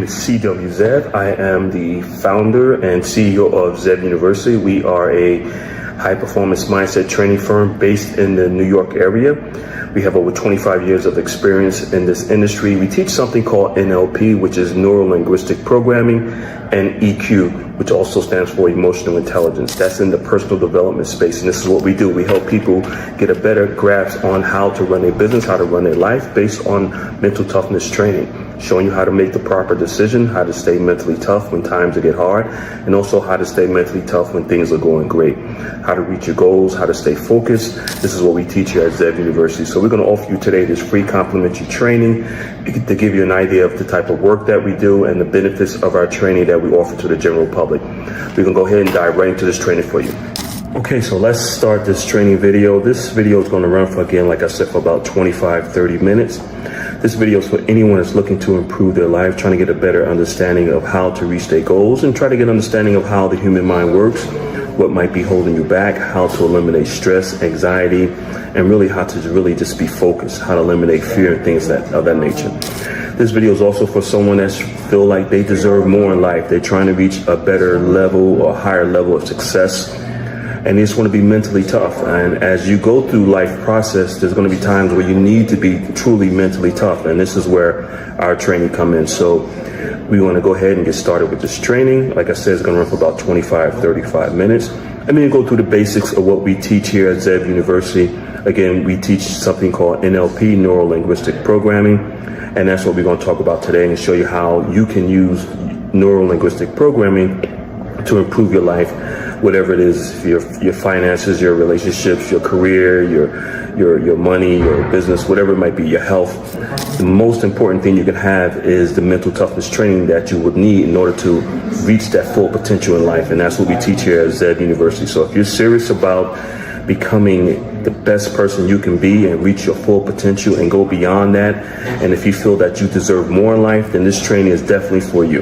is CW Zev. I am the founder and CEO of Zev University. We are a high-performance mindset training firm based in the New York area. We have over 25 years of experience in this industry. We teach something called NLP, which is Neuro-Linguistic Programming, and EQ, which also stands for Emotional Intelligence. That's in the personal development space, and this is what we do. We help people get a better grasp on how to run a business, how to run their life based on mental toughness training, showing you how to make the proper decision, how to stay mentally tough when times get hard, and also how to stay mentally tough when things are going great, how to reach your goals, how to stay focused. This is what we teach here at Zev University. So we're going to offer you today this free complimentary training to give you an idea of the type of work that we do and the benefits of our training that we offer to the general public. We're going to go ahead and dive right into this training for you. Okay, so let's start this training video. This video is going to run for, again, like I said, for about 25-30 minutes. This video is for anyone that's looking to improve their life, trying to get a better understanding of how to reach their goals, and try to get an understanding of how the human mind works, what might be holding you back, how to eliminate stress, anxiety, and really how to really just be focused, how to eliminate fear and things of that nature. This video is also for someone that feel like they deserve more in life. They're trying to reach a better level or higher level of success, and they just want to be mentally tough. And as you go through life process, there's going to be times where you need to be truly mentally tough, and this is where our training come in. So we want to go ahead and get started with this training. Like I said, it's going to run for about 25-35 minutes. I'm going to go through the basics of what we teach here at Zev University. Again, we teach something called NLP, Neuro-Linguistic Programming, and that's what we're going to talk about today and show you how you can use Neuro-Linguistic Programming to improve your life, whatever it is, your finances, your relationships, your career, your money, your business, whatever it might be, your health. The most important thing you can have is the mental toughness training that you would need in order to reach that full potential in life, and that's what we teach here at Zev University. So if you're serious about becoming the best person you can be and reach your full potential and go beyond that, and if you feel that you deserve more in life, then this training is definitely for you.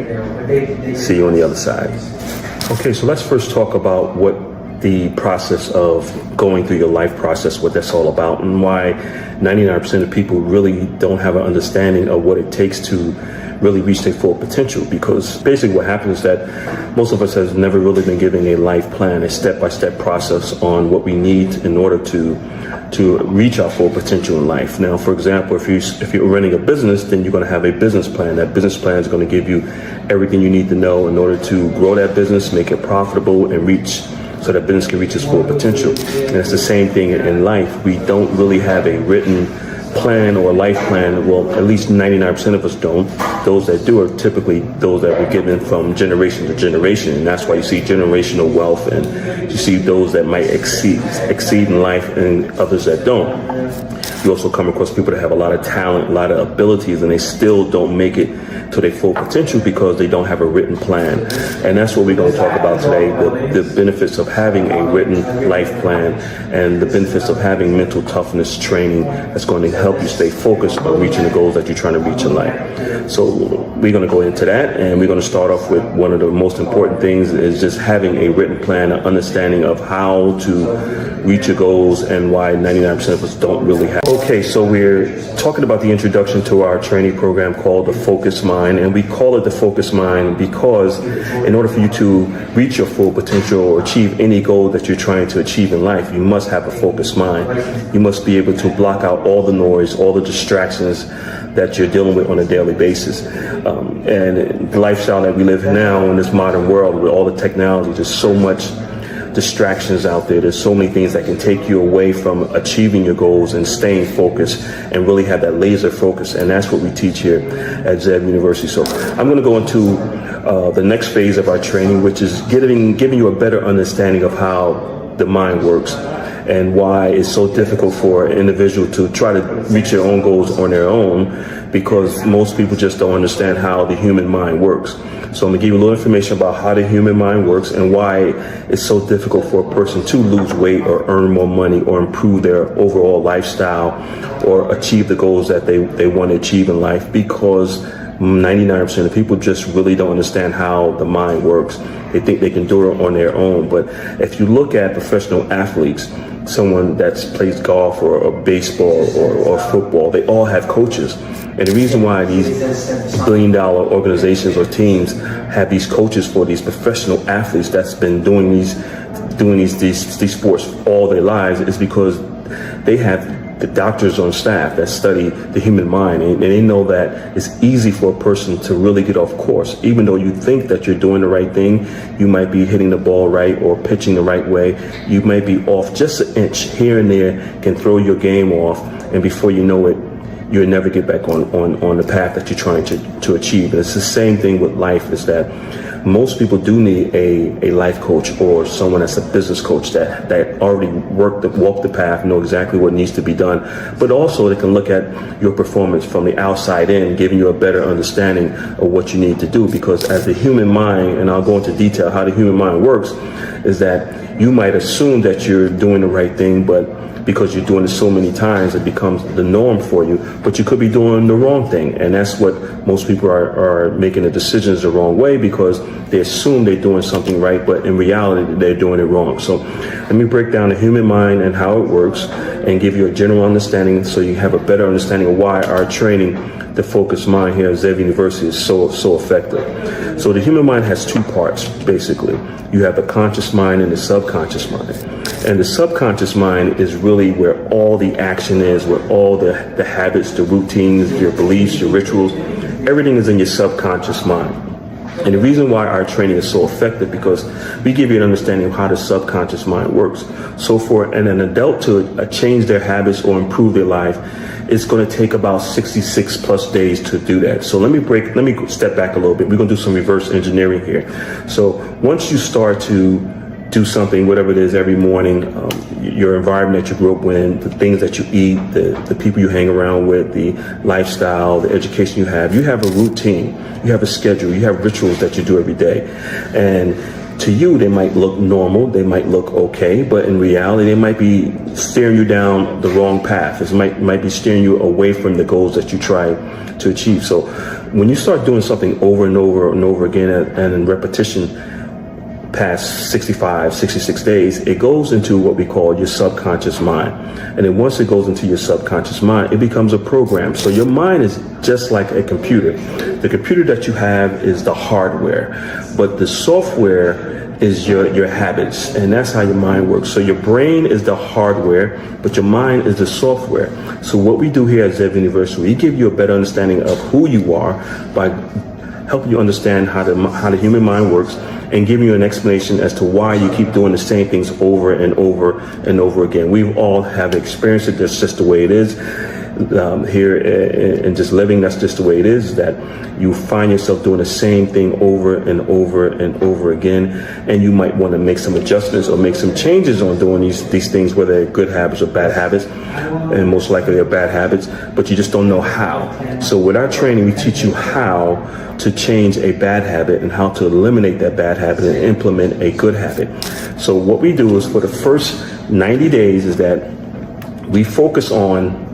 See you on the other side. Okay, so let's first talk about what the process of going through your life process, what that's all about, and why 99% of people really don't have an understanding of what it takes to really reach their full potential. Because basically what happens is that most of us has never really been given a life plan, a step-by-step process on what we need in order to reach our full potential in life. Now, for example, if you're running a business, then you're going to have a business plan. That business plan is going to give you everything you need to know in order to grow that business, make it profitable, and so that business can reach its full potential. And it's the same thing in life. We don't really have a written plan or a life plan. Well, at least 99% of us don't. Those that do are typically those that were given from generation to generation, and that's why you see generational wealth, and you see those that might exceed in life and others that don't. You also come across people that have a lot of talent, a lot of abilities, and they still don't make it to their full potential because they don't have a written plan. And that's what we're going to talk about today, the benefits of having a written life plan and the benefits of having mental toughness training that's going to help you stay focused on reaching the goals that you're trying to reach in life. So we're going to go into that, and we're going to start off with one of the most important things is just having a written plan, an understanding of how to reach your goals and why 99% of us don't really have. Okay, so we're talking about the introduction to our training program called the Focus Mind, and we call it the Focus Mind because in order for you to reach your full potential or achieve any goal that you're trying to achieve in life, you must have a focused mind. You must be able to block out all the noise, all the distractions that you're dealing with on a daily basis. And the lifestyle that we live in now in this modern world with all the technology, there's so much distractions out there. There's so many things that can take you away from achieving your goals and staying focused and really have that laser focus. And that's what we teach here at Zev University. So I'm going to go into the next phase of our training, which is giving you a better understanding of how the mind works and why it's so difficult for an individual to try to reach their own goals on their own, because most people just don't understand how the human mind works. So I'm going to give you a little information about how the human mind works and why it's so difficult for a person to lose weight or earn more money or improve their overall lifestyle or achieve the goals that they want to achieve in life, because 99% of people just really don't understand how the mind works. They think they can do it on their own. But if you look at professional athletes, someone that plays golf or baseball or football, they all have coaches. And the reason why these billion-dollar organizations or teams have these coaches for these professional athletes that's been doing these sports all their lives is because they have the doctors on staff that study the human mind, and they know that it's easy for a person to really get off course. Even though you think that you're doing the right thing, you might be hitting the ball right or pitching the right way, you might be off just an inch here and there, can throw your game off, and before you know it, you'll never get back on the path that you're trying to achieve. And it's the same thing with life, is that most people do need a life coach or someone that's a business coach that already walked the path, know exactly what needs to be done. But also they can look at your performance from the outside in, giving you a better understanding of what you need to do. Because as the human mind, and I'll go into detail how the human mind works, is that you might assume that you're doing the right thing, but because you're doing it so many times, it becomes the norm for you, but you could be doing the wrong thing. And that's what most people are making the decisions the wrong way, because they assume they're doing something right, but in reality, they're doing it wrong. So let me break down the human mind and how it works and give you a general understanding so you have a better understanding of why our training, the focused mind here at Zev University, is so effective. So the human mind has two parts, basically. You have the conscious mind and the subconscious mind. And the subconscious mind is really where all the action is, where all the habits, the routines, your beliefs, your rituals, everything is in your subconscious mind. And the reason why our training is so effective, because we give you an understanding of how the subconscious mind works. So for an adult to change their habits or improve their life, it's going to take about 66 plus days to do that. So let me step back a little bit. We're going to do some reverse engineering here. So once you start to do something, whatever it is, every morning, your environment that you grew up in, the things that you eat, the people you hang around with, the lifestyle, the education you have a routine, you have a schedule, you have rituals that you do every day. And to you, they might look normal, they might look okay, but in reality, they might be steering you down the wrong path. It might be steering you away from the goals that you try to achieve. So when you start doing something over and over and over again and in repetition, past 65, 66 days, it goes into what we call your subconscious mind. And then once it goes into your subconscious mind, it becomes a program. So your mind is just like a computer. The computer that you have is the hardware, but the software is your habits, and that's how your mind works. So your brain is the hardware, but your mind is the software. So what we do here at Zev University, we give you a better understanding of who you are by helping you understand how the human mind works, and giving you an explanation as to why you keep doing the same things over and over and over again. We all have experienced it. That's just the way it is. Here and just living, that's just the way it is, that you find yourself doing the same thing over and over and over again, and you might want to make some adjustments or make some changes on doing these things, whether they're good habits or bad habits, and most likely they're bad habits, but you just don't know how. So with our training, we teach you how to change a bad habit and how to eliminate that bad habit and implement a good habit. So what we do is, for the first 90 days, is that we focus on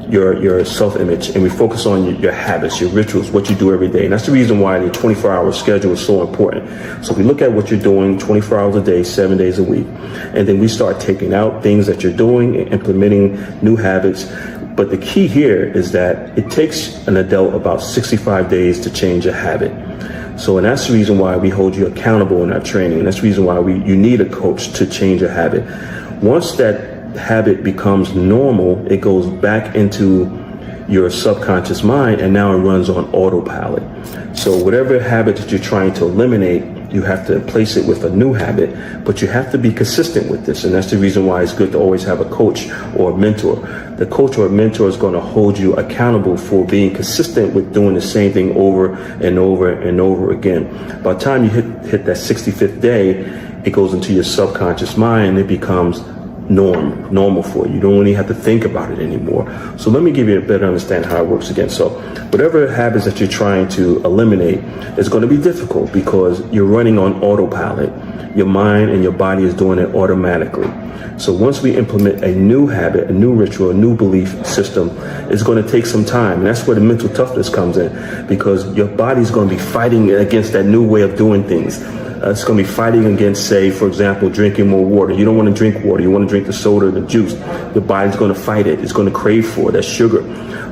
your self-image, and we focus on your habits, your rituals, what you do every day. And that's the reason why the 24-hour schedule is so important. So we look at what you're doing 24 hours a day, 7 days a week, and then we start taking out things that you're doing and implementing new habits. But the key here is that it takes an adult about 65 days to change a habit. So, and that's the reason why we hold you accountable in our training. And that's the reason why you need a coach to change a habit. Once that habit becomes normal, it goes back into your subconscious mind, and now it runs on autopilot. So whatever habit that you're trying to eliminate, you have to place it with a new habit, but you have to be consistent with this. And that's the reason why it's good to always have a coach or a mentor. The coach or mentor is going to hold you accountable for being consistent with doing the same thing over and over and over again. By the time you hit that 65th day, it goes into your subconscious mind, and it becomes normal for you. You don't really have to think about it anymore. So let me give you a better understanding how it works again. So whatever habits that you're trying to eliminate is going to be difficult, because you're running on autopilot. Your mind and your body is doing it automatically. So once we implement a new habit, a new ritual, a new belief system, it's going to take some time. And that's where the mental toughness comes in, because your body's going to be fighting against that new way of doing things. It's going to be fighting against, say, for example, drinking more water. You don't want to drink water. You want to drink the soda, the juice. Your body's going to fight it. It's going to crave for it. That's sugar.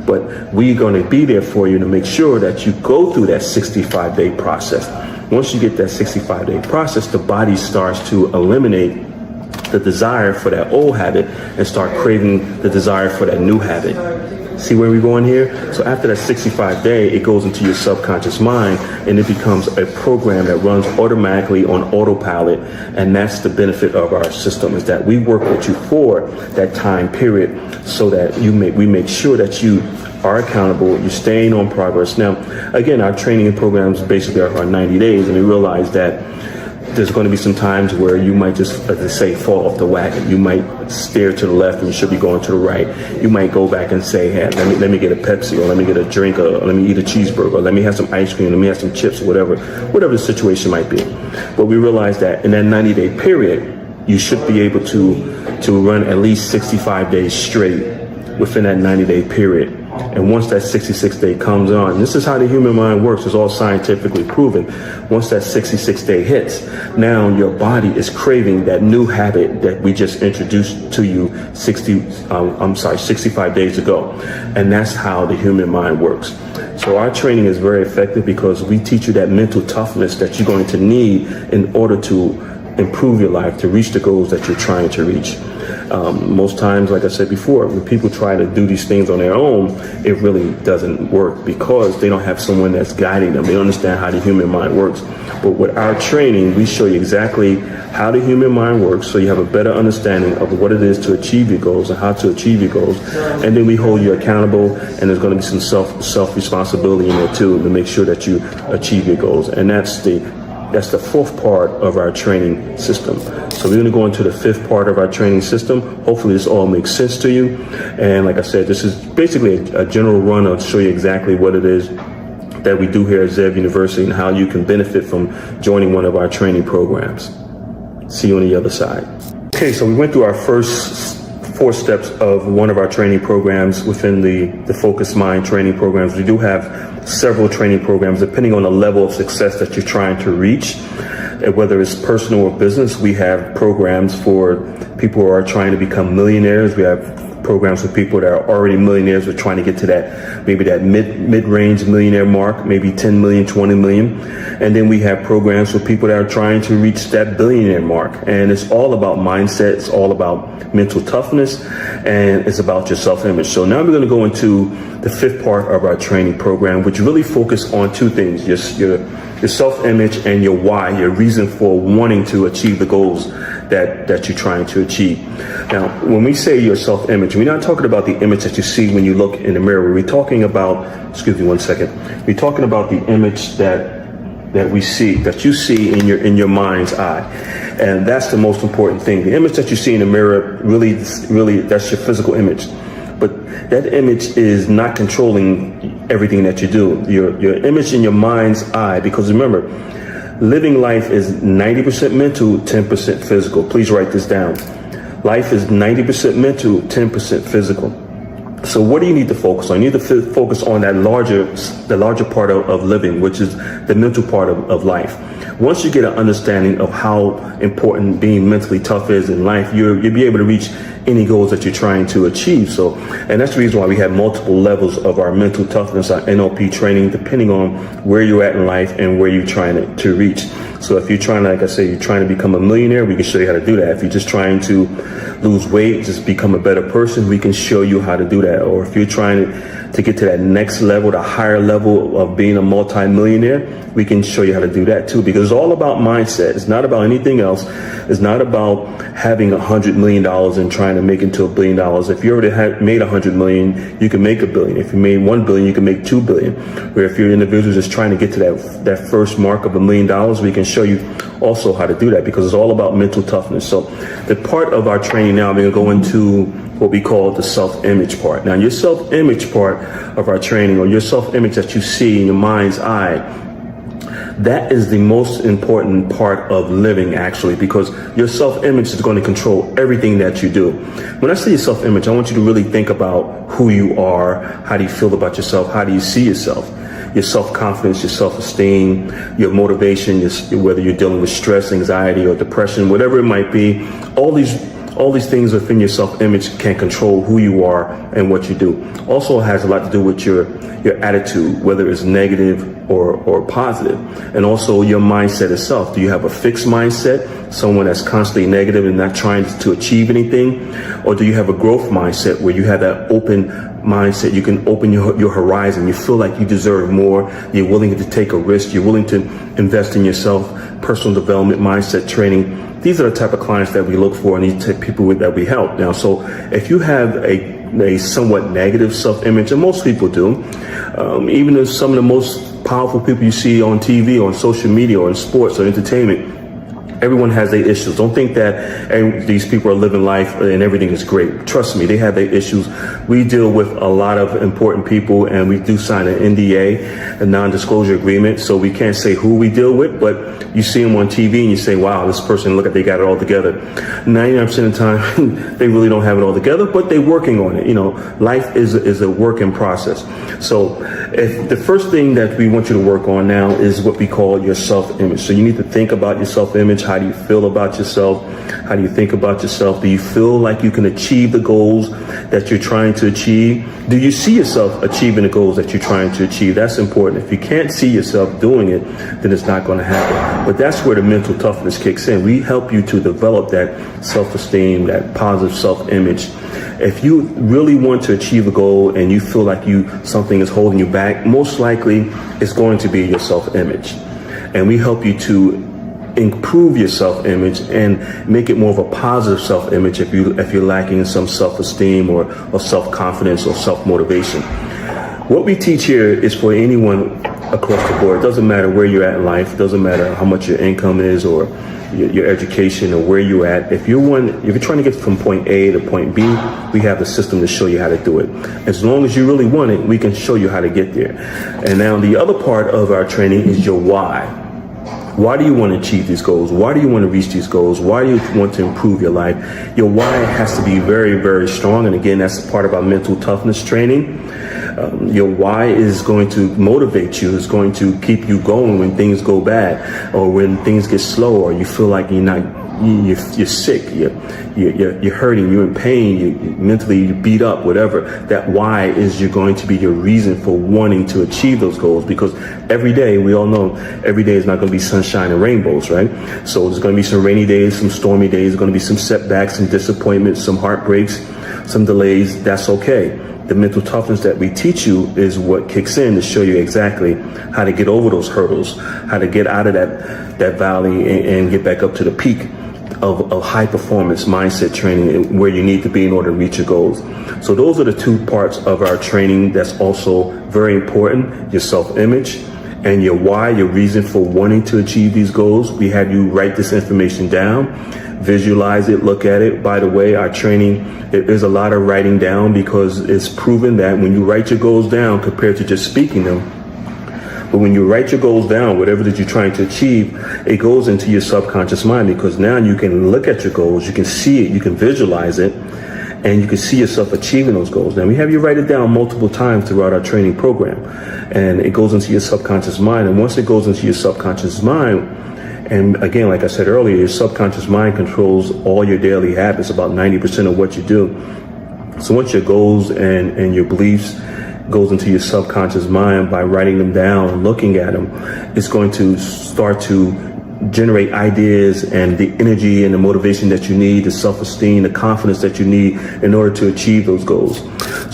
But we're going to be there for you to make sure that you go through that 65-day process. Once you get that 65-day process, the body starts to eliminate the desire for that old habit and start craving the desire for that new habit. See where we're going here? So after that 65-day, it goes into your subconscious mind and it becomes a program that runs automatically on autopilot. And that's the benefit of our system, is that we work with you for that time period so that we make sure that you are accountable, you're staying on progress. Now, again, our training programs basically are 90 days, and we realize that there's going to be some times where you might just, as they say, fall off the wagon. You might steer to the left and you should be going to the right. You might go back and say, hey, let me get a Pepsi, or let me get a drink, or let me eat a cheeseburger, or let me have some ice cream, let me have some chips, or whatever the situation might be. But we realize that in that 90-day period, you should be able to run at least 65 days straight within that 90-day period. And once that 66th day comes on, this is how the human mind works. It's all scientifically proven. Once that 66th day hits, now your body is craving that new habit that we just introduced to you 65 days ago. And that's how the human mind works. So our training is very effective because we teach you that mental toughness that you're going to need in order to improve your life, to reach the goals that you're trying to reach. Most times, like I said before, when people try to do these things on their own, it really doesn't work because they don't have someone that's guiding them. They don't understand how the human mind works. But with our training, we show you exactly how the human mind works, so you have a better understanding of what it is to achieve your goals and how to achieve your goals. And then we hold you accountable, and there's going to be some self-responsibility in there too to make sure that you achieve your goals. And that's the fourth part of our training system. So we're going to go into the fifth part of our training system. Hopefully this all makes sense to you. And like I said, this is basically a general run to show you exactly what it is that we do here at Zev University and how you can benefit from joining one of our training programs. See you on the other side. Okay, so we went through our first 4 steps of one of our training programs within the Focused Mind training programs. We do have several training programs depending on the level of success that you're trying to reach. Whether it's personal or business, we have programs for people who are trying to become millionaires. We have programs for people that are already millionaires. We're trying to get to that mid-range millionaire mark, maybe 10 million, 20 million. And then we have programs for people that are trying to reach that billionaire mark. And it's all about mindset. It's all about mental toughness, and it's about your self-image. So now we're going to go into the fifth part of our training program, which really focus on 2 things: your self-image and your why, your reason for wanting to achieve the goals that you're trying to achieve. Now, when we say your self-image, we're not talking about the image that you see when you look in the mirror. We're talking about, excuse me one second, we're talking about the image that we see, that you see in your mind's eye. And that's the most important thing. The image that you see in the mirror, really, that's your physical image. But that image is not controlling everything that you do. Your image in your mind's eye, because remember, living life is 90% mental, 10% physical. Please write this down. Life is 90% mental, 10% physical. So what do you need to focus on? You need to focus on the larger part of living, which is the mental part of life. Once you get an understanding of how important being mentally tough is in life, you'll be able to reach any goals that you're trying to achieve. So, and that's the reason why we have multiple levels of our mental toughness, our NLP training, depending on where you're at in life and where you're trying to reach. So if you're trying to, like I say, you're trying to become a millionaire, we can show you how to do that. If you're just trying to lose weight, just become a better person, we can show you how to do that. Or if you're trying to get to that next level, the higher level of being a multi-millionaire, we can show you how to do that too, because it's all about mindset. It's not about anything else. It's not about having $100 million and trying to make it to $1 billion. If you already made $100 million, you can make $1 billion. If you made $1 billion, you can make $2 billion. Where if you're an individual just trying to get to that first mark of $1 million, we can show you also how to do that, because it's all about mental toughness. So the part of our training now, we're going to go into what we call the self-image part. Now, your self-image part of our training, or your self-image that you see in your mind's eye, that is the most important part of living, actually, because your self-image is going to control everything that you do. When I say your self-image, I want you to really think about who you are. How do you feel about yourself? How do you see yourself? your self-confidence, your self-esteem, your motivation, whether you're dealing with stress, anxiety, or depression, whatever it might be. All these things within your self-image can control who you are and what you do. Also has a lot to do with your attitude, whether it's negative or positive. And also your mindset itself. Do you have a fixed mindset, someone that's constantly negative and not trying to achieve anything? Or do you have a growth mindset where you have that open mindset? You can open your horizon. You feel like you deserve more. You're willing to take a risk. You're willing to invest in yourself. Personal development, mindset training. These are the type of clients that we look for and these type of people that we help. Now, so if you have a somewhat negative self-image, and most people do, even if some of the most powerful people you see on TV, on social media, or in sports or entertainment, everyone has their issues. Don't think that these people are living life and everything is great. Trust me, they have their issues. We deal with a lot of important people, and we do sign an NDA, a non-disclosure agreement, so we can't say who we deal with, but you see them on TV and you say, wow, this person, look at, they got it all together. 99% of the time, they really don't have it all together, but they're working on it. You know, life is a work in process. So if the first thing that we want you to work on now is what we call your self-image. So you need to think about your self-image. How do you feel about yourself? How do you think about yourself? Do you feel like you can achieve the goals that you're trying to achieve? Do you see yourself achieving the goals that you're trying to achieve? That's important. If you can't see yourself doing it, then it's not going to happen. But that's where the mental toughness kicks in. We help you to develop that self-esteem, that positive self-image. If you really want to achieve a goal and you feel like something is holding you back, most likely it's going to be your self-image. And we help you to improve your self-image and make it more of a positive self-image if you're lacking in some self-esteem or self-confidence or self-motivation. What we teach here is for anyone across the board. It doesn't matter where you're at in life. It doesn't matter how much your income is or your education or where you're at. If you're trying to get from point A to point B, we have the system to show you how to do it. As long as you really want it, we can show you how to get there. And now the other part of our training is your why. Why do you want to achieve these goals? Why do you want to reach these goals? Why do you want to improve your life? Your why has to be very, very strong. And again, that's part of our mental toughness training. Your why is going to motivate you. It's going to keep you going when things go bad or when things get slow or you feel like you're sick, you're hurting, you're in pain, you're mentally beat up, whatever. That why is going to be your reason for wanting to achieve those goals, because every day, we all know, every day is not going to be sunshine and rainbows, right? So there's going to be some rainy days, some stormy days, there's going to be some setbacks, some disappointments, some heartbreaks, some delays. That's okay. The mental toughness that we teach you is what kicks in to show you exactly how to get over those hurdles, how to get out of that valley and get back up to the peak of high performance mindset training where you need to be in order to reach your goals. So those are the two parts of our training that's also very important: your self-image and your why, your reason for wanting to achieve these goals. We have you write this information down, visualize it, look at it. By the way, our training, there's a lot of writing down because it's proven that when you write your goals down compared to just speaking them, but when you write your goals down, whatever that you're trying to achieve, it goes into your subconscious mind, because now you can look at your goals, you can see it, you can visualize it, and you can see yourself achieving those goals. Now, we have you write it down multiple times throughout our training program, and it goes into your subconscious mind. And once it goes into your subconscious mind, and again, like I said earlier, your subconscious mind controls all your daily habits, about 90% of what you do. So once your goals and your beliefs goes into your subconscious mind, by writing them down and looking at them, it's going to start to generate ideas and the energy and the motivation that you need, the self-esteem, the confidence that you need in order to achieve those goals.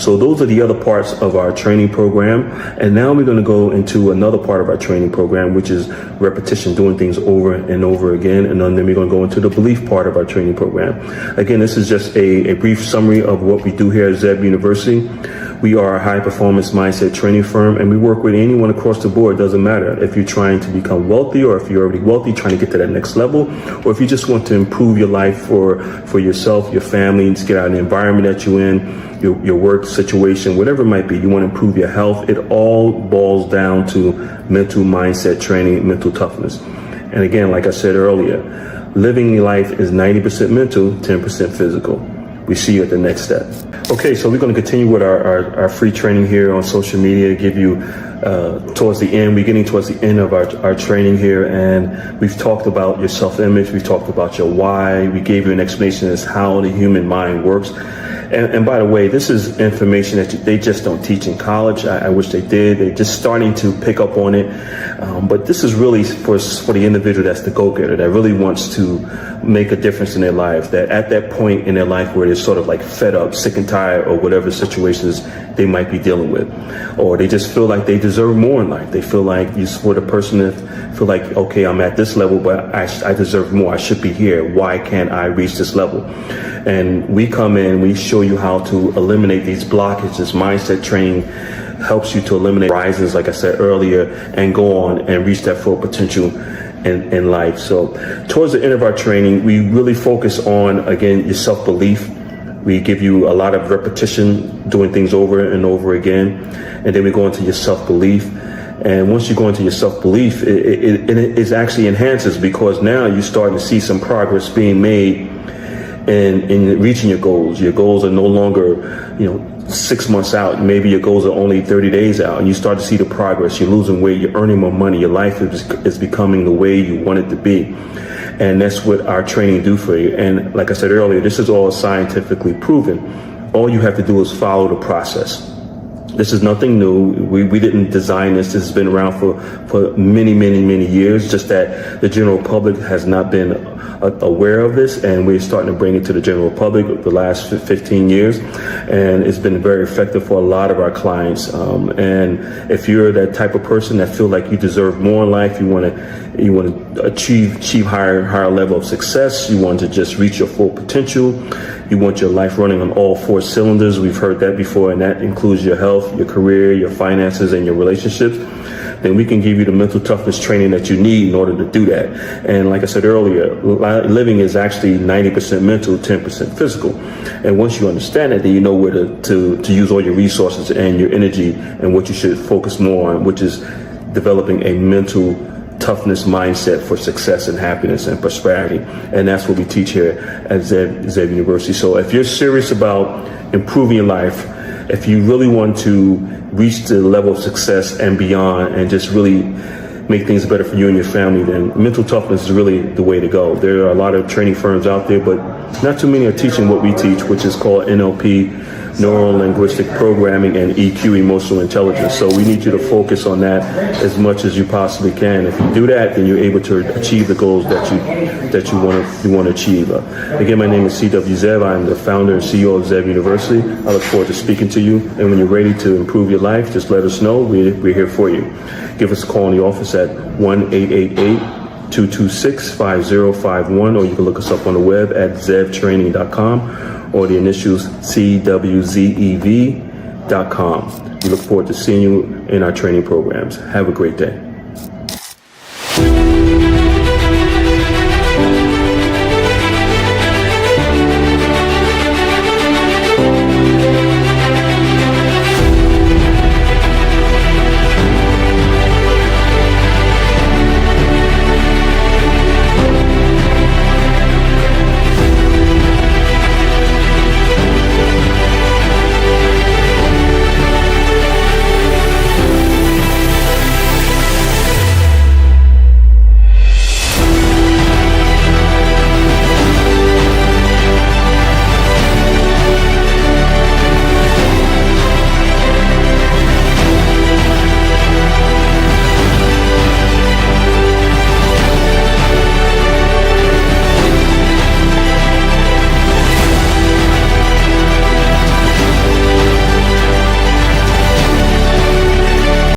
So those are the other parts of our training program. And now we're going to go into another part of our training program, which is repetition, doing things over and over again. And then we're going to go into the belief part of our training program. Again, this is just a brief summary of what we do here at Zeb University. We are a high-performance mindset training firm, and we work with anyone across the board. It doesn't matter if you're trying to become wealthy or if you're already wealthy, trying to get to that next level, or if you just want to improve your life for yourself, your family, and just get out of the environment that you're in, your work situation, whatever it might be. You want to improve your health. It all boils down to mental mindset training, mental toughness. And again, like I said earlier, living life is 90% mental, 10% physical. we see you at the next step. Okay, so we're going to continue with our free training here on social media, give you towards the end. We're getting towards the end of our training here, and we've talked about your self-image, we've talked about your why, we gave you an explanation as how the human mind works. And by the way, this is information that they just don't teach in college. I wish they did. They're just starting to pick up on it. But this is really for the individual that's the go-getter, that really wants to make a difference in their life, that at that point in their life where they're sort of like fed up, sick and tired, or whatever situations they might be dealing with, or they just feel like they deserve more in life. They feel like you support a person that feel like, okay, I'm at this level, but I deserve more. I should be here. Why can't I reach this level? And we come in, we show you how to eliminate these blockages. Mindset training helps you to eliminate rises, like I said earlier, and go on and reach that full potential in life. So towards the end of our training, we really focus on, again, your self-belief. We give you a lot of repetition, doing things over and over again. And then we go into your self-belief. And once you go into your self-belief, it actually enhances, because now you're starting to see some progress being made in reaching your goals. Your goals are no longer, 6 months out. Maybe your goals are only 30 days out, and you start to see the progress. You're losing weight, you're earning more money, your life is becoming the way you want it to be. And that's what our training do for you. And like I said earlier, this is all scientifically proven. All you have to do is follow the process. This is nothing new. We didn't design this. This has been around for many, many, many years, just that the general public has not been aware of this, and we're starting to bring it to the general public the last 15 years, and it's been very effective for a lot of our clients. And if you're that type of person that feel like you deserve more in life, you want to achieve higher level of success, you want to just reach your full potential, you want your life running on all 4 cylinders. We've heard that before, and that includes your health, your career, your finances, and your relationships. Then we can give you the mental toughness training that you need in order to do that. And like I said earlier, living is actually 90% mental, 10% physical. And once you understand that, then you know where to use all your resources and your energy, and what you should focus more on, which is developing a mental toughness mindset for success and happiness and prosperity. And that's what we teach here at Zev University. So if you're serious about improving your life, if you really want to reach the level of success and beyond, and just really make things better for you and your family, then mental toughness is really the way to go. There are a lot of training firms out there, but not too many are teaching what we teach, which is called NLP, Neuro-Linguistic Programming, and EQ, Emotional Intelligence. So we need you to focus on that as much as you possibly can. If you do that, then you're able to achieve the goals that you want to achieve. Again, my name is C.W. Zev. I'm the founder and CEO of Zev University. I look forward to speaking to you. And when you're ready to improve your life, just let us know. We're here for you. Give us a call in the office at 1-888-226-5051, or you can look us up on the web at zevtraining.com, or the initials CWZEV.com. We look forward to seeing you in our training programs. Have a great day.